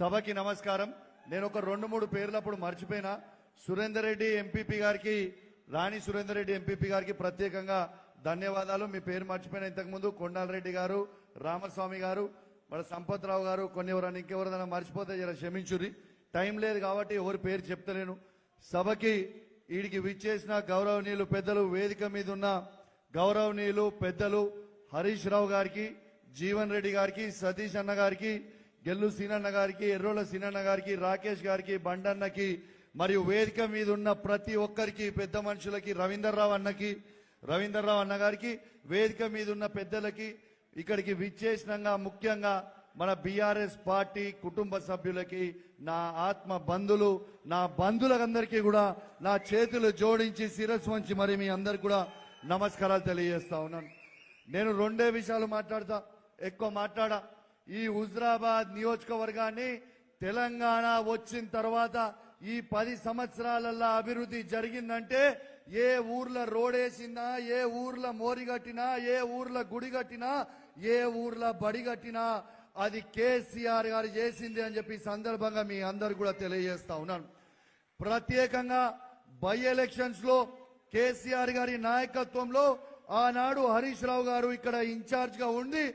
సభకి నమస్కారం. నేను ఒక 2-3 పేర్లు అప్పుడు మర్చిపోయినా. సురేందర్ రెడ్డి ఎంపీపీ గారికి, రాణి సురేందర్ రెడ్డి ఎంపీపీ గారికి ప్రత్యేకంగా ధన్యవాదాలు. మీ పేరు మర్చిపోయిన ఇంతకుముందు కొండాలరెడ్డి గారు, రామస్వామి గారు, మన సంపత్రావు గారు, కొన్ని ఎవరైనా ఇంకెవరైనా మర్చిపోతే జర క్షమించుర్రి. టైం లేదు కాబట్టి ఎవరి పేరు చెప్తలేను. సభకి వీడికి విచ్చేసిన గౌరవనీయులు పెద్దలు, వేదిక మీద ఉన్న గౌరవనీయులు పెద్దలు హరీష్ రావు గారికి, జీవన్ రెడ్డి గారికి, సతీష్ అన్న గారికి, గెల్లు సీనన్న గారికి, ఎర్రోల సీనన్న గారికి, రాకేష్ గారికి, బండన్నకి, మరియు వేదిక మీద ఉన్న ప్రతి ఒక్కరికి, పెద్ద మనుషులకి, రవీందర్రావు అన్న గారికి, వేదిక మీద ఉన్న పెద్దలకి, ఇక్కడికి విచ్చేసినంగా ముఖ్యంగా మన బీఆర్ఎస్ పార్టీ కుటుంబ సభ్యులకి, నా ఆత్మ బంధువులు, నా బంధువులందరికీ కూడా నా చేతులు జోడించి శిరస్సు వంచి మరి మీ అందరికి కూడా నమస్కారాలు తెలియజేస్తా ఉన్నాను. నేను 2 విషయాలు మాట్లాడతా, ఎక్కువ మాట్లాడా. ఈ హుజరాబాద్ నియోజకవర్గాన్ని తెలంగాణ వచ్చిన తర్వాత ఈ 10 సంవత్సరాలలో అభివృద్ధి జరిగిందంటే, ఏ ఊర్ల రోడ్ వేసినా, ఏ ఊర్ల మోరి కట్టినా, ఏ ఊర్ల గుడి కట్టినా, ఏ ఊర్ల బడి కట్టినా అది కేసీఆర్ గారు చేసింది అని చెప్పి సందర్భంగా మీ అందరు కూడా తెలియజేస్తా ఉన్నాను. ప్రత్యేకంగా బై ఎలక్షన్స్ లో కేసీఆర్ గారి నాయకత్వంలో ఆనాడు హరీష్ రావు గారు ఇక్కడ ఇన్ఛార్జ్ గా ఉండి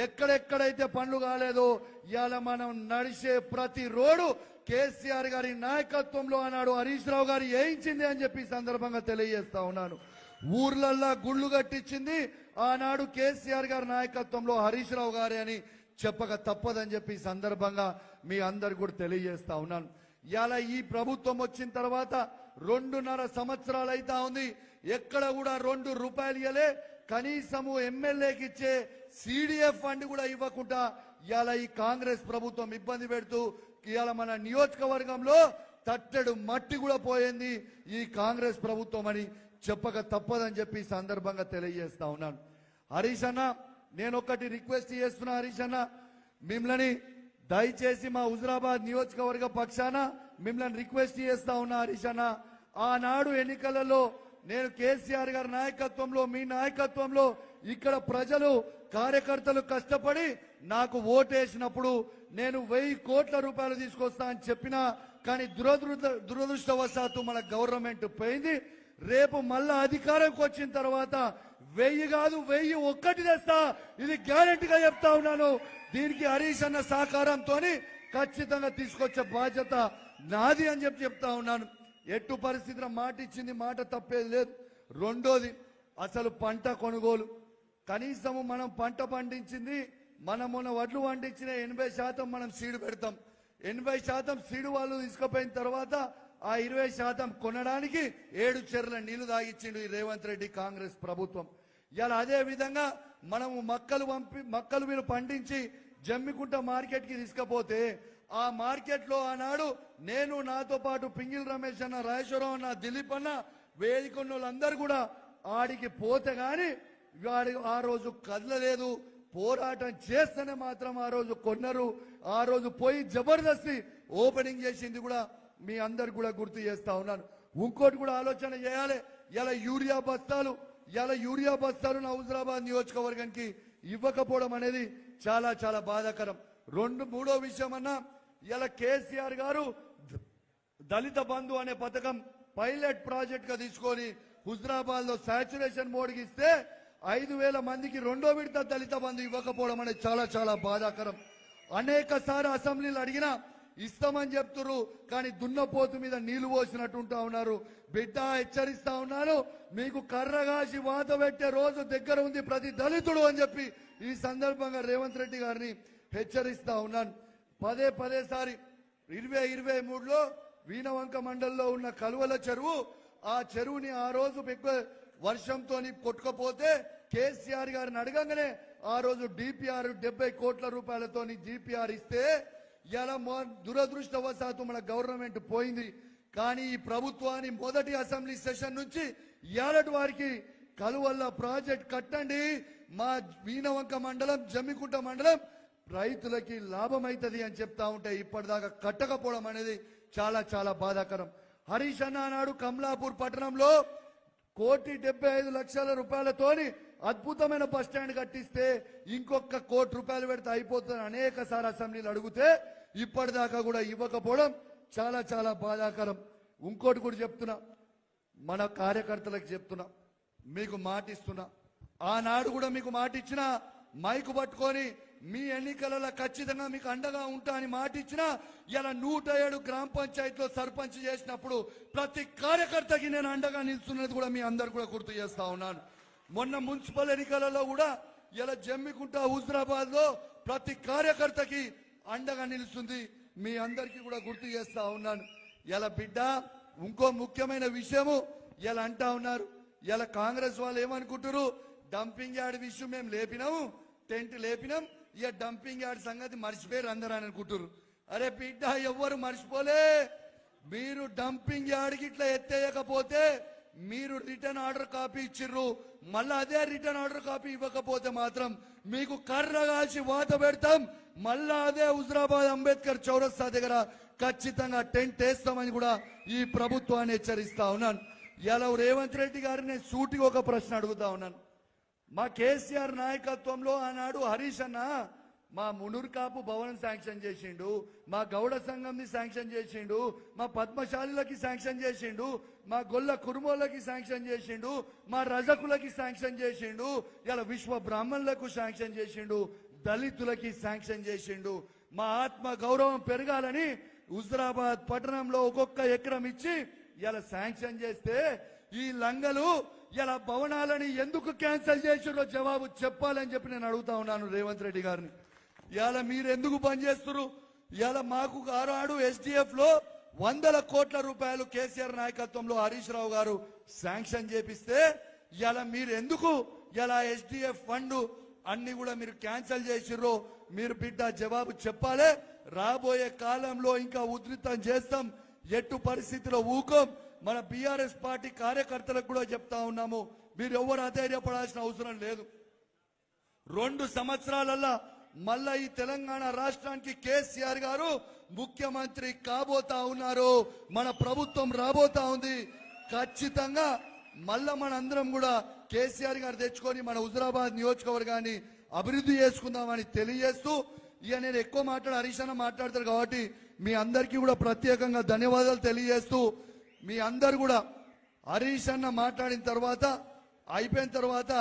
ఎక్కడెక్కడైతే పనులు కాలేదో ఇవాళ మనం నడిచే ప్రతి రోడ్డు కేసీఆర్ గారి నాయకత్వంలో ఆనాడు హరీష్ రావు గారు వేయించింది అని చెప్పి సందర్భంగా తెలియజేస్తా ఉన్నాను. ఊర్లల్లా గుళ్ళు కట్టించింది ఆనాడు కేసీఆర్ గారి నాయకత్వంలో హరీష్ రావు గారే అని చెప్పక తప్పదని చెప్పి సందర్భంగా మీ అందరు కూడా తెలియజేస్తా ఉన్నాను. ఇలా ఈ ప్రభుత్వం వచ్చిన తర్వాత 2.5 సంవత్సరాలు అయితా ఉంది. ఎక్కడ కూడా 2 రూపాయలు ఇవ్వలే. కనీసము ఎమ్మెల్యేకి ఇచ్చే సిడిఎఫ్ ఫండ్ కూడా ఇవ్వకుండా ఇవాళ ఈ కాంగ్రెస్ ప్రభుత్వం ఇబ్బంది పెడుతూ ఇవాళ మన నియోజకవర్గంలో తట్టెడు మట్టి కూడా పోయింది ఈ కాంగ్రెస్ ప్రభుత్వం అని చెప్పక తప్పదని చెప్పి సందర్భంగా తెలియజేస్తా ఉన్నాను. హరీష్ అన్న, నేను ఒకటి రిక్వెస్ట్ చేస్తున్నా. హరీష్ అన్న, మిమ్మల్ని దయచేసి మా హుజరాబాద్ నియోజకవర్గ పక్షాన మిమ్మల్ని రిక్వెస్ట్ చేస్తా ఉన్నా. హరీష్ అన్న, ఆనాడు ఎన్నికలలో నేను కేసీఆర్ గారి నాయకత్వంలో, మీ నాయకత్వంలో ఇక్కడ ప్రజలు కార్యకర్తలు కష్టపడి నాకు ఓటేసినప్పుడు నేను 1000 కోట్ల రూపాయలు తీసుకొస్తా అని చెప్పినా, కానీ దురదృష్టవశాత్తు మన గవర్నమెంట్ పోయింది. రేపు మళ్ళా అధికారంకి వచ్చిన తర్వాత 1000 కాదు 1001 తెస్తా, ఇది గ్యారెంటీగా చెప్తా ఉన్నాను. దీనికి హరీష్ అన్న సహకారంతో ఖచ్చితంగా తీసుకొచ్చే బాధ్యత నాది అని చెప్తా ఉన్నాను. ఎట్టు పరిస్థితిలో మాట ఇచ్చింది, మాట తప్పేది లేదు. రెండోది, అసలు పంట కొనుగోలు. కనీసము మనం పంట పండించింది, మనం మొన్న వడ్లు పండించిన 80% మనం సీడు పెడతాం. 80% సీడు వాళ్ళు తీసుకుపోయిన తర్వాత ఆ 20% కొనడానికి 7 చెర్ల నీళ్లు తాగిచ్చిండు ఈ రేవంత్ రెడ్డి కాంగ్రెస్ ప్రభుత్వం. ఇలా అదే విధంగా మనము మక్కలు మీరు పండించి జమ్మికుంట మార్కెట్ కి తీసుకపోతే ఆ మార్కెట్ లో ఆనాడు నేను, నాతో పాటు పింగిల్ రమేష్ అన్న, రాజేశ్వరరావు అన్న, దిలీప్ అన్న, వేదికన్న వాళ్ళందరూ కూడా ఆడికి పోతే గాని వాడి ఆ రోజు కదలలేదు. పోరాటం చేస్తేనే మాత్రం ఆ రోజు కొన్నారు. ఆ రోజు పోయి జబర్దస్తి ఓపెనింగ్ చేసింది కూడా మీ అందరు కూడా గుర్తు చేస్తా ఉన్నాను. ఇంకోటి కూడా ఆలోచన చేయాలి. ఇలా యూరియా బస్తాలు నా హుజరాబాద్ నియోజకవర్గానికి ఇవ్వకపోవడం అనేది చాలా చాలా బాధాకరం. మూడో విషయం అన్నా, ఇలా కేసీఆర్ గారు దళిత బంధు అనే పథకం పైలట్ ప్రాజెక్ట్ గా తీసుకొని హుజరాబాద్ లో సాచురేషన్ మోడ్కి ఇస్తే 5000 మందికి 2వ విడత దళిత బంధు ఇవ్వకపోవడం అనేది చాలా చాలా బాధాకరం. అనేక సార్లు అసెంబ్లీలు అడిగినా ఇస్తామని చెప్తున్నారు, కానీ దున్నపోతు మీద నీళ్లు పోసినట్టుంటా ఉన్నారు. బిడ్డ, హెచ్చరిస్తా ఉన్నాను, మీకు కర్రగాసి వాత పెట్టే రోజు దగ్గర ఉంది ప్రతి దళితుడు అని చెప్పి ఈ సందర్భంగా రేవంత్ రెడ్డి గారిని హెచ్చరిస్తా ఉన్నాను. పదే సారి 2023లో వీణవంక మండలంలో ఉన్న కలువల చెరువు, ఆ చెరువుని ఆ రోజు వర్షంతో కొట్టుకపోతే కేసీఆర్ గారిని అడగంగానే ఆ రోజు డిపిఆర్ 70 కోట్ల రూపాయలతో డిపిఆర్ ఇస్తే ఇలా దురదృష్టవశాత్తు మన గవర్నమెంట్ పోయింది. కానీ ఈ ప్రభుత్వాన్ని మొదటి అసెంబ్లీ సెషన్ నుంచి ఏలటి వారికి కలువల్ల ప్రాజెక్ట్ కట్టండి, మా వీణవంక మండలం, జమ్మికుంట మండలం రైతులకి లాభం అవుతుంది అని చెప్తా ఉంటే ఇప్పటిదాకా కట్టకపోవడం అనేది చాలా చాలా బాధాకరం. హరీష్ అన్న నాడు కమలాపూర్ పట్టణంలో 1,75,00,000 రూపాయలతోని అద్భుతమైన బస్ స్టాండ్ కట్టిస్తే ఇంకొక 1 కోటి రూపాయలు పెడితే అయిపోతుంది అనేక సార్లు అసెంబ్లీలో అడిగితే ఇప్పటిదాకా కూడా ఇవ్వకపోవడం చాలా చాలా బాధాకరం. ఇంకోటి కూడా చెప్తున్నా, మన కార్యకర్తలకు చెప్తున్నా, మీకు మాట ఇస్తున్నా. ఆనాడు కూడా మీకు మాట ఇచ్చిన, మైకు పట్టుకొని మీ ఎన్నికలలో ఖచ్చితంగా మీకు అండగా ఉంటా అని మాట ఇచ్చిన. ఇలా 107 గ్రామ పంచాయతీలో సర్పంచ్ చేసినప్పుడు ప్రతి కార్యకర్తకి నేను అండగా నిలుస్తున్నది కూడా మీ అందరు కూడా గుర్తు చేస్తా ఉన్నాను. మొన్న మున్సిపల్ ఎన్నికలలో కూడా ఇలా జమ్మికుంట, హుజరాబాద్ లో ప్రతి కార్యకర్తకి అండగా నిలుస్తుంది. మీ అందరికీ కూడా గుర్తు చేస్తా ఉన్నాను. ఇలా బిడ్డ ఇంకో ముఖ్యమైన విషయము ఇలా అంటా ఉన్నారు. ఇలా కాంగ్రెస్ వాళ్ళు ఏమనుకుంటారు, డంపింగ్ యార్డ్ విషయం మేము లేపినాము, టెంట్ లేపినాం, ఇక డంపింగ్ యార్డ్ సంగతి మర్చిపోయారు అందరూ అని అనుకుంటారు. అరే బిడ్డ, ఎవ్వరు మర్చిపోలే. మీరు డంపింగ్ యార్డ్కి ఇట్లా ఎత్తేయకపోతే మీరు రిటర్న్ ఆర్డర్ కాపీ ఇచ్చిర్రు. మళ్ళా అదే రిటర్న్ ఆర్డర్ కాపీ ఇవ్వకపోతే మాత్రం మీకు కర్ర కాల్చి వాత పెడతాం. మళ్ళా అదే హుజరాబాద్ అంబేద్కర్ చౌరస్తా దగ్గర ఖచ్చితంగా టెంట్ వేస్తామని కూడా ఈ ప్రభుత్వాన్ని హెచ్చరిస్తా ఉన్నాను. ఇలా రేవంత్ రెడ్డి గారిని నేను సూటిగా ఒక ప్రశ్న అడుగుతా ఉన్నాను. మా కేసీఆర్ నాయకత్వంలో ఆనాడు హరీష్ అన్న మా మునూరు కాపు భవనం శాంక్షన్ చేసిండు, మా గౌడ సంఘంని శాంక్షన్ చేసిండు, మా పద్మశాలిలకి శాంక్షన్ చేసిండు, మా గొల్ల కురుమోళ్ళకి శాంక్షన్ చేసిండు, మా రజకులకి శాంక్షన్ చేసిండు, ఇలా విశ్వ బ్రాహ్మణులకు శాంక్షన్ చేసిండు, దళితులకి శాంక్షన్ చేసిండు. మా ఆత్మ గౌరవం పెరగాలని హుజరాబాద్ పట్టణంలో ఒక్కొక్క ఎకరం ఇచ్చి ఇలా శాంక్షన్ చేస్తే ఈ లంగలు ఇలా భవనాలని ఎందుకు క్యాన్సిల్ చేసిరో జవాబు చెప్పాలని చెప్పి నేను అడుగుతా ఉన్నాను రేవంత్ రెడ్డి గారిని. ఇలా మీరు ఎందుకు పనిచేస్తున్నారు? ఇలా మాకు ఆనాడు SDF లో 100 కోట్ల రూపాయలు కేసీఆర్ నాయకత్వంలో హరీష్ రావు గారు శాంక్షన్ చేపిస్తే ఇలా మీరు ఎందుకు ఇలా SDF ఫండ్ అన్ని కూడా మీరు క్యాన్సిల్ చేసిర్రో మీరు బిడ్డ జవాబు చెప్పాలి. రాబోయే కాలంలో ఇంకా ఉధృతం చేస్తాం, ఎట్టు పరిస్థితిలో ఊకోం. మన బీఆర్ఎస్ పార్టీ కార్యకర్తలకు కూడా చెప్తా ఉన్నాము, మీరు ఎవరు అధైర్యపడాల్సిన అవసరం లేదు. 2 సంవత్సరాలల్లా మళ్ళా ఈ తెలంగాణ రాష్ట్రానికి కేసీఆర్ గారు ముఖ్యమంత్రి కాబోతా ఉన్నారు. మన ప్రభుత్వం రాబోతా ఉంది. ఖచ్చితంగా మళ్ళా మన అందరం కూడా కేసీఆర్ గారు తెచ్చుకొని మన హుజరాబాద్ నియోజకవర్గాన్ని అభివృద్ధి చేసుకుందామని తెలియజేస్తూ, ఇక నేను ఎక్కువ హరీష్ అన్న మాట్లాడతారు కాబట్టి మీ అందరికీ కూడా ప్రత్యేకంగా ధన్యవాదాలు తెలియజేస్తూ, మీ అందరు కూడా హరీష్ అన్న మాట్లాడిన తర్వాత అయిపోయిన తర్వాత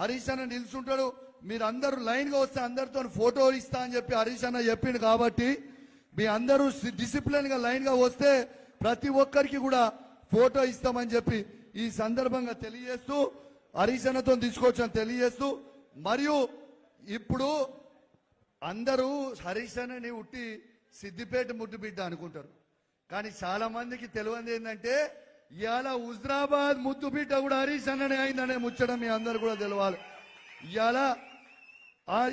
హరీష్ అన్న నిల్చుంటాడు. మీరు అందరూ లైన్ గా వస్తే అందరితో ఫోటో ఇస్తా అని చెప్పి హరీష్ అన్న చెప్పిండు. కాబట్టి మీ అందరూ డిసిప్లిన్ గా లైన్ గా వస్తే ప్రతి ఒక్కరికి కూడా ఫోటో ఇస్తామని చెప్పి ఈ సందర్భంగా తెలియజేస్తూ, హరీష్ అన్నతో తీసుకొచ్చాను తెలియజేస్తూ, మరియు ఇప్పుడు అందరూ హరీష్ అన్నని ఉట్టి సిద్దిపేట ముద్దు బిడ్డ అనుకుంటారు. కానీ చాలా మందికి తెలియదు ఏంటంటే ఇవాళ హుజరాబాద్ ముద్దు బిడ్డ కూడా హరీష్ అన్ననే అయిందనే ముచ్చడం మీ అందరు కూడా తెలవాలి.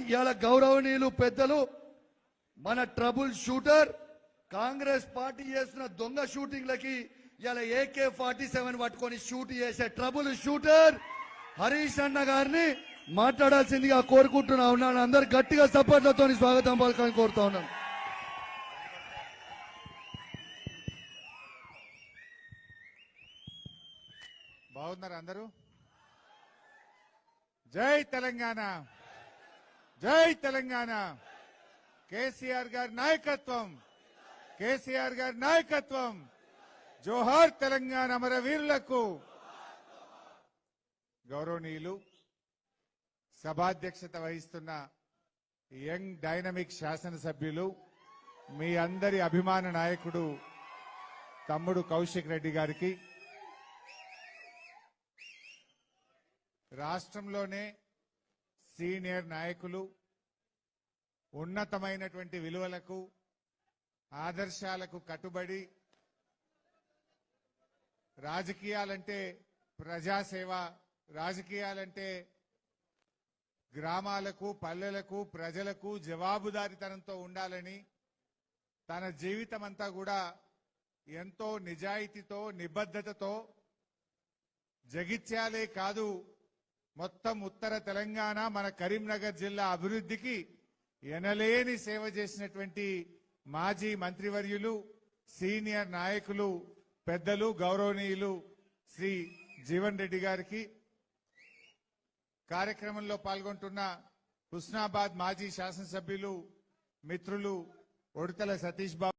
ఇవాళ గౌరవనీయులు పెద్దలు మన ట్రబుల్ షూటర్ కాంగ్రెస్ పార్టీ చేస్తున్న దొంగ షూటింగ్లకి ఇలా AK-47 పట్టుకొని షూట్ చేసే ట్రబుల్ షూటర్ హరీష్ అన్న గారిని మాట్లాడాల్సిందిగా కోరుకుంటున్నా ఉన్నాను. అందరు గట్టిగా సపోర్ట్లతో స్వాగతం పలకాలని కోరుతా ఉన్నాను. బాగున్నారు అందరూ? జై తెలంగాణ, జై తెలంగాణ. కేసీఆర్ గారి నాయకత్వం, కేసీఆర్ గారి నాయకత్వం. జోహార్ తెలంగాణ అమరవీరులకు. గౌరవనీయులు సభాధ్యక్షత వహిస్తున్న యంగ్ డైనమిక్ శాసనసభ్యులు, మీ అందరి అభిమాన నాయకుడు తమ్ముడు కౌశిక్ రెడ్డి గారికి, రాష్ట్రంలోనే సీనియర్ నాయకులు, ఉన్నతమైనటువంటి విలువలకు ఆదర్శాలకు కట్టుబడి రాజకీయాలంటే ప్రజాసేవ, రాజకీయాలంటే గ్రామాలకు, పల్లెలకు, ప్రజలకు జవాబుదారీతనంతో ఉండాలని తన జీవితమంతా కూడా ఎంతో నిజాయితీతో, నిబద్ధతతో జగిత్యాలే కాదు మొత్తం ఉత్తర తెలంగాణ, మన కరీంనగర్ జిల్లా అభివృద్ధికి ఎనలేని సేవ చేసినటువంటి మాజీ మంత్రివర్యులు, సీనియర్ నాయకులు, పెద్దలు, గౌరవనీయులు శ్రీ జీవన్ రెడ్డి గారికి, కార్యక్రమంలో పాల్గొంటున్న హుస్నాబాద్ మాజీ శాసనసభ్యులు మిత్రులు ఉడతల సతీష్ బాబు